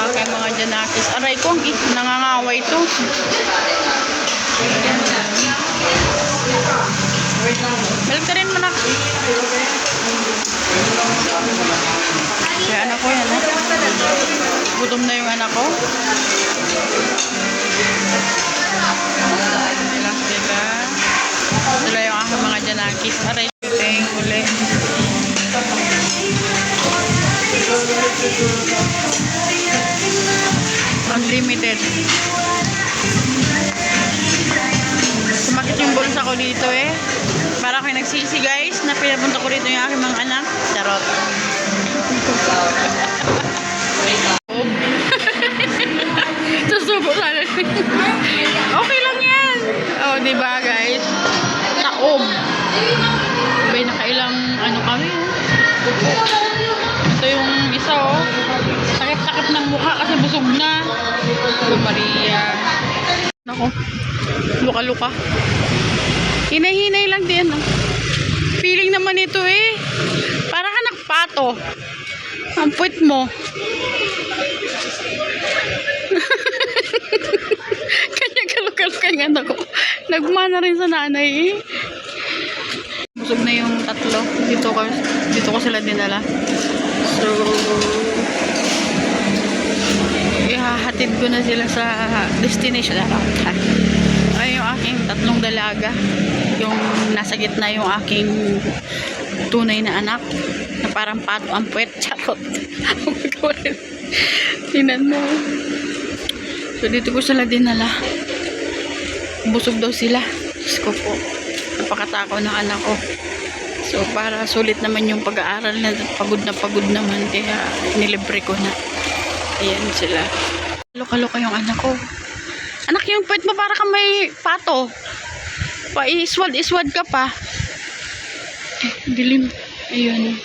aking mga Janakis. Aray ko, nangangaway ito. Balik ka rin, manak. Kaya anak ko yan, ha? Gutom na yung anak ko. Ilang sila. Sila yung aking mga Janakis. Aray, ting uli. Unlimited. Sumakit yung bulsa ko dito eh. Para kayo nagsisi guys na pinapunta ko rito yung aking mga anak. Charot. Susubo sana. Okay lang yan. Oh, diba guys? Taob. May nakailang ano kami. Ito yung isa oh. Sakit-sakit ng mukha kasi busog na. Maria. Nako. Luka-luka. Hinay-hinay lang din. Feeling naman ito eh. Para ka nagpato. Ang puwit mo. Kanya kaluka-luka yung anak ko. Nagmana rin sa nanay eh. Busog na yung tatlo. Dito ko sila dinala. So, ihahatid ko na sila sa destination. Ay, yung aking tatlong dalaga. Yung nasa gitna yung aking tunay na anak. Na parang pato ang puwet. Charot. Tinan mo. So, dito ko sila dinala. Busog daw sila. Diyos ko po. Napakatakaw ng anak ko. So, para sulit naman yung pag-aaral na pagod naman. Kaya, nilibre ko na. Ayan sila. Loka-loka yung anak ko. Anak, yung puwet mo para kang may pato. Pa-iswad-iswad ka pa. Eh, dilim. Ayun.